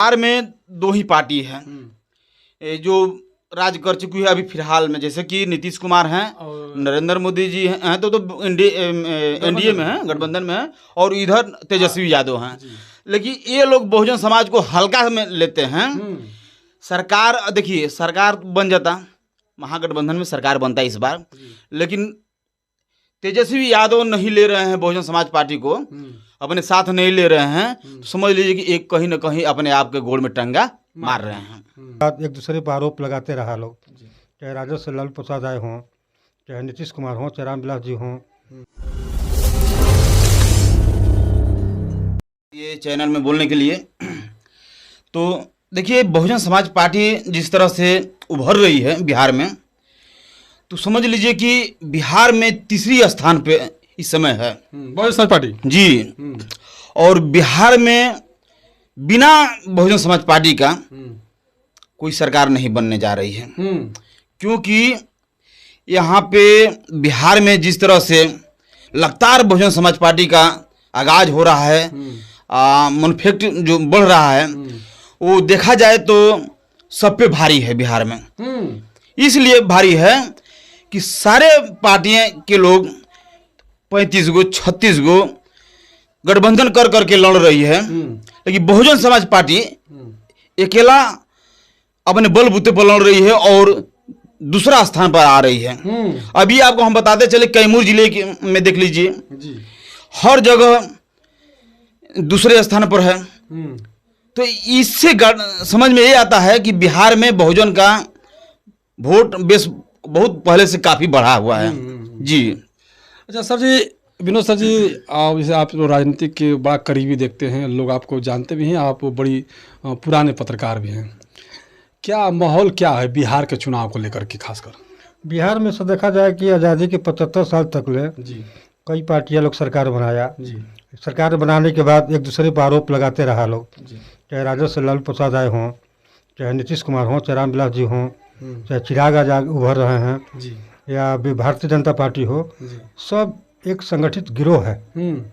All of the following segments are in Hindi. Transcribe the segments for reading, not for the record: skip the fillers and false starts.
बिहार में दो ही पार्टी है जो राज कर चुकी है अभी फिलहाल में, जैसे कि नीतीश कुमार हैं और नरेंद्र मोदी जी हैं तो एनडीए में हैं, गठबंधन में हैं, और इधर तेजस्वी यादव हैं। लेकिन ये लोग बहुजन समाज को हल्का में लेते हैं। सरकार देखिए, सरकार बन जाता, महागठबंधन में सरकार बनता इस बार, लेकिन तेजस्वी यादव नहीं ले रहे हैं बहुजन समाज पार्टी को, अपने साथ नहीं ले रहे हैं, तो समझ लीजिए कि एक कहीं ना कहीं अपने आप के गोड़ में टंगा मार रहे हैं। एक दूसरे पर आरोप लगाते रहा लोग, चाहे राजद से लालू प्रसाद आए हों, चाहे नीतीश कुमार हों, चाहे रामविलास जी हों। ये चैनल में बोलने के लिए तो देखिए, बहुजन समाज पार्टी जिस तरह से उभर रही है बिहार में, तो समझ लीजिए कि बिहार में तीसरी स्थान पे इस समय है बहुजन समाज पार्टी जी। और बिहार में बिना बहुजन समाज पार्टी का कोई सरकार नहीं बनने जा रही है, क्योंकि यहाँ पे बिहार में जिस तरह से लगातार बहुजन समाज पार्टी का आगाज हो रहा है, मैन्युफैक्ट जो बढ़ रहा है, वो देखा जाए तो सब पे भारी है बिहार में। इसलिए भारी है कि सारे पार्टियां के लोग 35 गो 36 गो गठबंधन कर करके लड़ रही है, लेकिन बहुजन समाज पार्टी अकेला अपने बलबूते पर लड़ रही है और दूसरा स्थान पर आ रही है। अभी आपको हम बताते चले, कैमूर जिले में देख लीजिए, हर जगह दूसरे स्थान पर है। तो इससे समझ में ये आता है कि बिहार में बहुजन का वोट बेस बहुत पहले से काफ़ी बढ़ा हुआ है जी। अच्छा सर जी, विनोद सर जी, जैसे आप लोग राजनीति के बड़ा करीबी देखते हैं, लोग आपको जानते भी हैं, आप बड़ी पुराने पत्रकार भी हैं। क्या माहौल क्या है बिहार के चुनाव को लेकर के? खासकर बिहार में से देखा जाए कि आज़ादी के 75 साल तक ले जी कई पार्टियां लोग सरकार बनाया जी। सरकार बनाने के बाद एक दूसरे पर आरोप लगाते रहा लोग, चाहे राजद से लालू प्रसाद आए हों, चाहे नीतीश कुमार हों, चाहे रामविलास जी हों, चाहे चिराग आजाद उभर रहे हैं जी, या भारतीय जनता पार्टी हो, सब एक संगठित गिरोह है,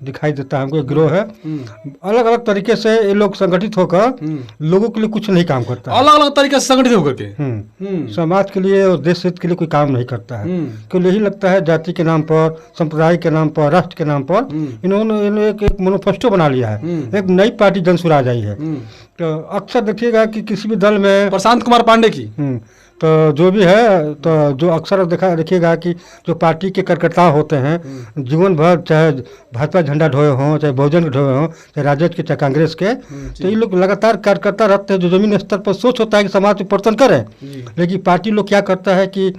दिखाई देता है हमको। एक गिरोह है, अलग अलग तरीके से ये लोग संगठित होकर लोगों के लिए कुछ नहीं काम करता है। अलग अलग तरीके से संगठित होकर के समाज के लिए और देश हित के लिए कोई काम नहीं करता है। क्यों यही लगता है जाति के नाम पर, संप्रदाय के नाम पर, राष्ट्र के नाम पर इन्होंने एक मैनिफेस्टो बना लिया है, एक नई पार्टी जन स्वराज आई है। तो अक्सर देखिएगा कि किसी भी दल में प्रशांत कुमार पांडे की तो जो भी है, तो जो अक्सर देखिएगा कि जो पार्टी के कार्यकर्ता होते हैं जीवन भर, चाहे भाजपा झंडा ढोए हों, चाहे बहुजन के ढोए हों, चाहे राजद के, चाहे कांग्रेस के, तो ये लोग लगातार कार्यकर्ता रहते हैं। जो जमीन स्तर पर सोच होता है कि समाज में परिवर्तन करें, लेकिन पार्टी लोग क्या करता है कि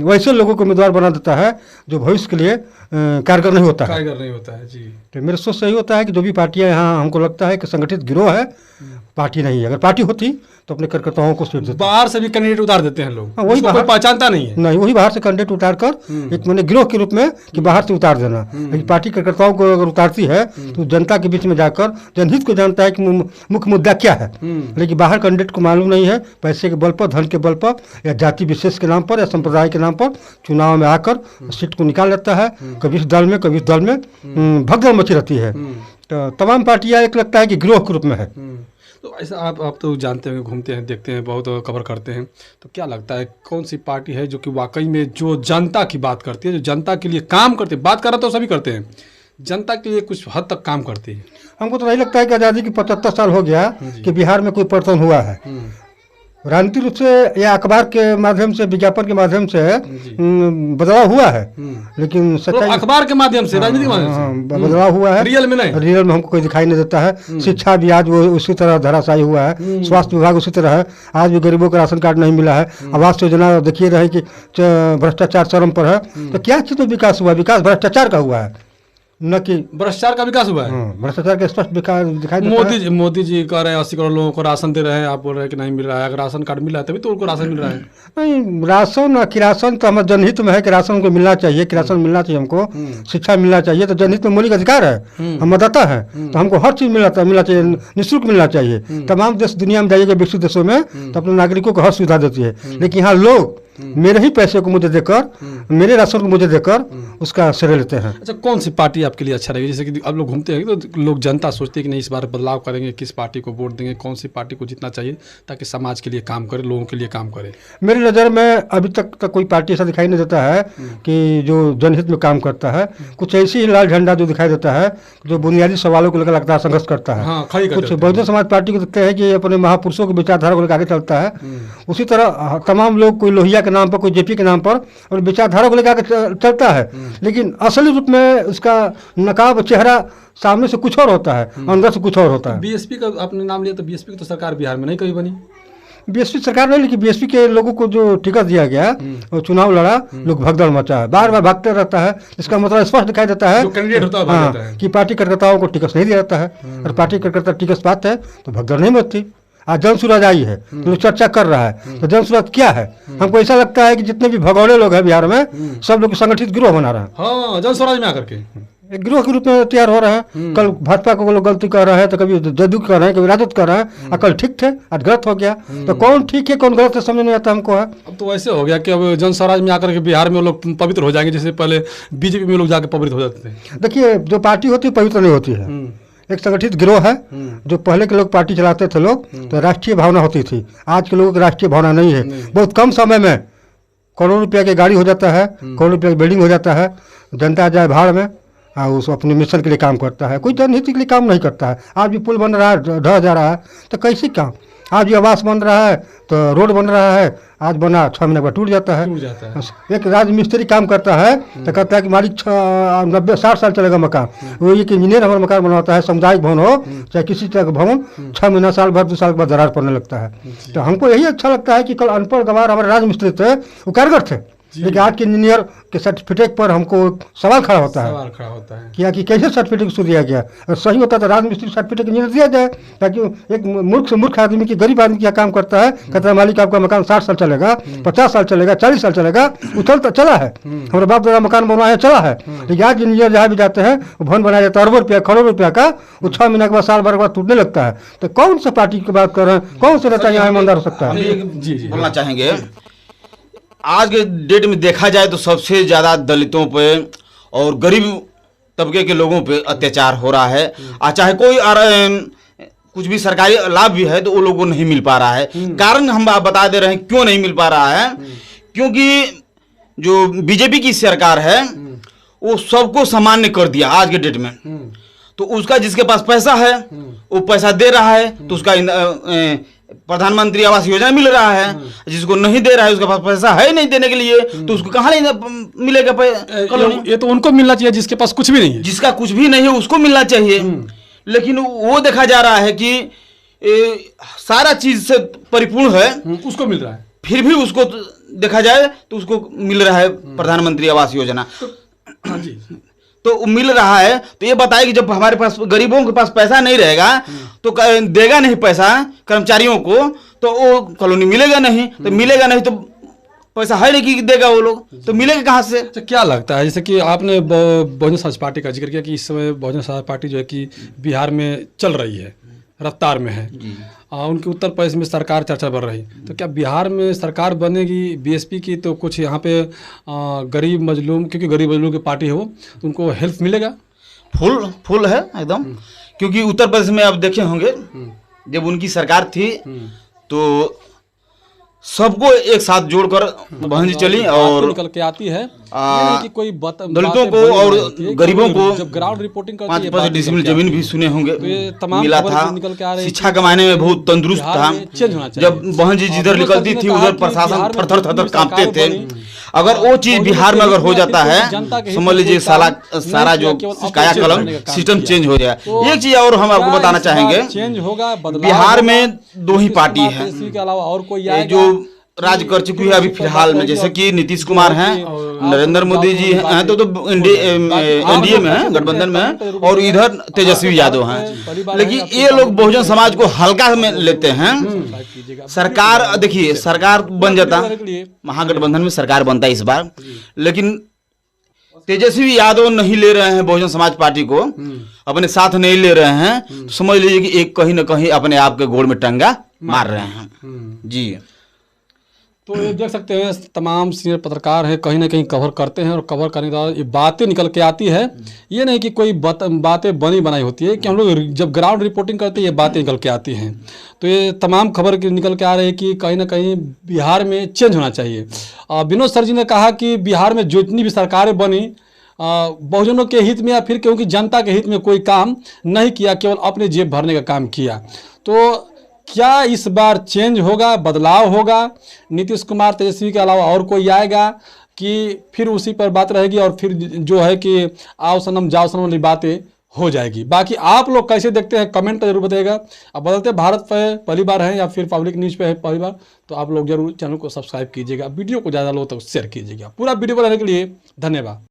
वैसे लोगों को उम्मीदवार बना देता है जो भविष्य के लिए कारगर नहीं होता है जी। तो मेरे सोच सही होता है कि जो भी पार्टियां यहाँ, हमको लगता है कि संगठित गिरोह है, पार्टी नहीं है। अगर पार्टी होती तो अपने कार्यकर्ताओं को सीट देते। बाहर से भी कैंडिडेट उतार देते हैं लोग, वही कोई पहचानता नहीं है। नहीं, वही बाहर से कैंडिडेट उतार कर एक मैंने गिरोह के रूप में कि बाहर से उतार देना। लेकिन पार्टी कार्यकर्ताओं को अगर उतारती है तो जनता के बीच में जाकर जनहित को जानता है कि मुख्य मुद्दा क्या है। लेकिन बाहर कैंडिडेट को मालूम नहीं है, पैसे के बल पर, धन के बल पर, या जाति विशेष के नाम पर, या संप्रदाय के नाम पर चुनाव में आकर सीट को निकाल लेता है। कभी इस दल में, कभी इस दल में भगदड़ मची रहती है। तो तमाम पार्टियां एक लगता है कि गिरोह के रूप में है। तो ऐसा आप तो जानते हैं, घूमते हैं, देखते हैं, बहुत कवर करते हैं, तो क्या लगता है कौन सी पार्टी है जो कि वाकई में जो जनता की बात करती है, जो जनता के लिए काम करती है? बात करना तो सभी करते हैं, जनता के लिए कुछ हद तक काम करती है। हमको तो नहीं लगता है कि आज़ादी के 75 साल हो गया कि बिहार में कोई परिवर्तन हुआ है। राजनीतिक रूप से या अखबार के माध्यम से, विज्ञापन के माध्यम से बदलाव हुआ है, लेकिन सच्चाई अखबार के माध्यम से, राजनीतिक माध्यम से बदलाव हुआ है। रियल में नहीं, रियल में हमको कोई दिखाई नहीं देता है। शिक्षा भी आज वो उसी तरह धराशायी हुआ है, स्वास्थ्य विभाग उसी तरह है, आज भी गरीबों को राशन कार्ड नहीं मिला है, आवास योजना देखिए रहे कि भ्रष्टाचार चरम पर है। तो क्या चीज़ तो विकास हुआ? विकास भ्रष्टाचार का हुआ है, न कि भ्रष्टाचार का विकास हुआ है। भ्रष्टाचार का स्पष्ट विकास दिखाई देता है। मोदी जी कह रहे हैं 80 करोड़ लोगों को राशन दे रहे हैं, आप बोल रहे हैं कि नहीं मिल रहा है। अगर राशन कार्ड मिल रहा है तभी तो उनको राशन मिल रहा है। नहीं, राशन किरासन तो हमारे जनहित में है कि राशन को मिलना चाहिए, किरासन मिलना चाहिए हमको, शिक्षा मिलना चाहिए। तो जनहित में मौलिक अधिकार है, हम मतदाता है, तो हमको हर चीज़ मिलना चाहिए, निःशुल्क मिलना चाहिए। तमाम देश दुनिया में जाइएगा विकसित देशों में तो अपने नागरिकों को हर सुविधा देती है, लेकिन यहाँ लोग मेरे ही पैसे को मुझे देकर, मेरे राशन को मुझे देकर उसका श्रेय लेते हैं। अच्छा, कौन सी पार्टी आपके लिए अच्छा रहेगी? जैसे कि अब लोग घूमते हैं तो लोग जनता सोचती है कि नहीं इस बार बदलाव करेंगे, किस पार्टी को वोट देंगे, कौन सी पार्टी को जीतना चाहिए ताकि समाज के लिए काम करे, लोगों के लिए काम करे? मेरी नज़र में अभी तक कोई पार्टी ऐसा दिखाई नहीं देता है कि जो जनहित में काम करता है। कुछ ऐसी ही लाल झंडा जो दिखाई देता है जो बुनियादी सवालों को लेकर लगातार संघर्ष करता है। हाँ, खड़ी कर कुछ देते हैं। बहुजन समाज पार्टी को देखते हैं कि अपने महापुरुषों की विचारधारा को लेकर आगे चलता है। उसी तरह तमाम लोग कोई लोहिया के नाम पर, कोई जेपी के नाम पर और विचारधारा को लेकर आगे चलता है, लेकिन असली रूप में उसका नकाब चेहरा सामने से कुछ और होता है, अंदर से कुछ और होता है। बीएसपी का आपने नाम लिया तो बीएसपी की तो सरकार बिहार में नहीं कभी बनी। बीएसपी सरकार ने, लेकिन बीएसपी के लोगों को जो टिकट दिया गया और चुनाव लड़ा, लोग भगदड़ मचा है, बार बार भागते रहता है। इसका मतलब स्पष्ट दिखाई देता है जो कैंडिडेट होता है भाग जाता है। कि पार्टी कार्यकर्ताओं को टिकट नहीं दिया जाता है, और पार्टी कार्यकर्ता टिकट पाते हैं तो भगदड़ नहीं मचती। आज जन सुराज आई है तो लोग चर्चा कर रहा है, तो जन सुराज क्या है? हमको ऐसा लगता है कि जितने भी भगौड़े लोग हैं बिहार में, सब लोग संगठित गिरोह बना रहे हैं। हाँ, जन स्वराज में आकर के एक गिरोह के रूप में तैयार हो रहे हैं। कल भाजपा को लोग गलती कर रहे हैं, तो कभी जदयू कर रहे हैं, कभी राजद कर रहे हैं, और कल ठीक थे, आज गलत हो गया। तो कौन ठीक है कौन गलत है समझ नहीं आता हमको है। अब तो वैसे हो गया कि अब जन स्वराज में आकर के बिहार में लोग पवित्र हो जाएंगे, जैसे पहले बीजेपी में लोग जाकर पवित्र हो जाते थे। देखिए, जो पार्टी होती है पवित्र नहीं होती है। एक संगठित गिरोह है। जो पहले के लोग पार्टी चलाते थे लोग, तो राष्ट्रीय भावना होती थी। आज के लोगों की राष्ट्रीय भावना नहीं है। बहुत कम समय में करोड़ों रुपया की गाड़ी हो जाता है, करोड़ों रुपया की बिल्डिंग हो जाता है, जनता जाए भाड़ में, और उस अपने मिशन के लिए काम करता है, कोई जनहित के लिए काम नहीं करता है। आज भी पुल बन रहा है, ढह जा रहा है, तो कैसे काम? आज भी आवास बन रहा है, तो रोड बन रहा है, आज बना 6 महीने बाद टूट जाता है। एक राजमिस्त्री काम करता है तो कहता है कि मालिक 90-60 साल चलेगा मकान। वो एक इंजीनियर हमारा मकान बनवाता है, सामुदायिक भवन हो चाहे किसी तरह का भवन, 6 महीना साल भर 2 साल के बाद दरार पड़ने लगता है। तो हमको यही अच्छा लगता है कि कल अनपढ़ गवार हमारे राजमिस्त्री थे, वो कारगर थे, लेकिन आज के इंजीनियर के सर्टिफिकेट पर हमको सवाल खड़ा होता है क्या कि कैसे सर्टिफिकेट उसको दिया गया। अगर सही होता तो राजमिस्त्री सर्टिफिकेट इंजीनियर दिया जाए, ताकि एक मूर्ख से मूर्ख आदमी की, गरीब आदमी क्या काम करता है, कहता है मालिक आपका मकान 60 साल चलेगा, 50 साल चलेगा, 40 साल चलेगा, वो चला है, हमारे बाप दादा मकान बनवाया चला है। लेकिन आज इंजीनियर जहाँ भी जाते हैं वो भवन बनाया जाता है अरबों रुपया, करोड़ों रुपया का, वो 6 महीने के बाद, साल भर के बाद टूटने लगता है। तो कौन सा पार्टी की बात कर रहे हैं? कौन सा नेता यहाँ ईमानदार हो सकता है? जी बोलना चाहेंगे, आज के डेट में देखा जाए तो सबसे ज़्यादा दलितों पे और गरीब तबके के लोगों पे अत्याचार हो रहा है। चाहे कोई कुछ भी सरकारी लाभ भी है तो वो लोगों को नहीं मिल पा रहा है। कारण हम बता दे रहे हैं क्यों नहीं मिल पा रहा है। क्योंकि जो बीजेपी की सरकार है वो सबको सामान्य कर दिया आज के डेट में। तो उसका जिसके पास पैसा है वो पैसा दे रहा है, तो उसका प्रधानमंत्री आवास योजना मिल रहा है। जिसको नहीं दे रहा है, उसके पास पैसा है नहीं देने के लिए, तो उसको कहाँ मिलेगा? ये तो उनको मिलना चाहिए जिसके पास कुछ भी नहीं है। जिसका कुछ भी नहीं है उसको मिलना चाहिए। लेकिन वो देखा जा रहा है कि सारा चीज से परिपूर्ण है, उसको मिल रहा है, फिर भी उसको देखा जाए तो उसको मिल रहा है प्रधानमंत्री आवास योजना। तो मिल रहा है, तो ये बताए कि जब हमारे पास गरीबों के पास पैसा नहीं रहेगा तो देगा नहीं पैसा कर्मचारियों को, तो वो कॉलोनी मिलेगा नहीं। तो मिलेगा नहीं तो पैसा है नहीं कि देगा वो लोग, तो मिलेगा कहाँ से? तो क्या लगता है, जैसे कि आपने बहुजन समाज पार्टी का जिक्र किया कि इस समय बहुजन समाज पार्टी जो है कि बिहार में चल रही है, रफ्तार में है, उनके उत्तर प्रदेश में सरकार चर्चा बढ़ रही, तो क्या बिहार में सरकार बनेगी बीएसपी की? तो कुछ यहाँ पे गरीब मजलूम, क्योंकि गरीब मजलूम की पार्टी है वो, तो उनको हेल्प मिलेगा? फुल है एकदम। क्योंकि उत्तर प्रदेश में आप देखे होंगे जब उनकी सरकार थी तो सबको एक साथ जोड़कर बहन जी चली और निकल के आती है कि कोई दलितों को और गरीबों को जब ग्राउंड रिपोर्टिंग करती है 5 डिसमिल जमीन भी सुने होंगे मिला था। शिक्षा के मायने में बहुत तंदुरुस्त था। जब बहन जी जिधर निकलती थी उधर प्रशासन थर-थर कांपते थे। अगर वो चीज बिहार में अगर हो जाता है, समझ लीजिए सारा जो कायाकल्प सिस्टम चेंज हो जाए। एक चीज और हम आपको बताना चाहेंगे, चेंज होगा, बिहार में 2 ही पार्टी है इसके अलावा और कोई जो राज कर चुकी है अभी फिलहाल में, जैसे कि नीतीश कुमार हैं, नरेंद्र मोदी जी हैं, तो एनडीए में है, गठबंधन में है, और इधर तेजस्वी यादव हैं। लेकिन ये लोग बहुजन समाज को हल्का में लेते हैं। सरकार देखिए, सरकार बन जाता, महागठबंधन में सरकार बनता इस बार, लेकिन तेजस्वी यादव नहीं ले रहे हैं बहुजन समाज पार्टी को, अपने साथ नहीं ले रहे हैं, तो समझ लीजिए कि एक कहीं न कहीं अपने आप के गोड़ में टंगा मार रहे हैं। जी तो ये देख सकते हैं तमाम सीनियर पत्रकार हैं, कहीं ना कहीं कवर करते हैं और कवर करने के बाद ये बातें निकल के आती है। ये नहीं कि कोई बातें बनी बनाई होती है, कि हम लोग जब ग्राउंड रिपोर्टिंग करते हैं ये बातें निकल के आती हैं। तो ये तमाम खबर निकल के आ रही है कि कहीं ना कहीं बिहार में चेंज होना चाहिए। विनोद सर जी ने कहा कि बिहार में जितनी भी सरकारें बनी बहुजनों के हित में या फिर क्योंकि जनता के हित में कोई काम नहीं किया, केवल अपने जेब भरने का काम किया। तो क्या इस बार चेंज होगा, बदलाव होगा, नीतीश कुमार तेजस्वी के अलावा और कोई आएगा, कि फिर उसी पर बात रहेगी और फिर जो है कि आओ सनम जाओ सनम वाली बातें हो जाएगी? बाकी आप लोग कैसे देखते हैं कमेंट पर जरूर बताइएगा। अब बदलते भारत पे पहली बार हैं या फिर पब्लिक न्यूज़ पे है पहली बार, तो आप लोग जरूर चैनल को सब्सक्राइब कीजिएगा, वीडियो को ज़्यादा लोग तक शेयर कीजिएगा। पूरा वीडियो बनाने के लिए धन्यवाद।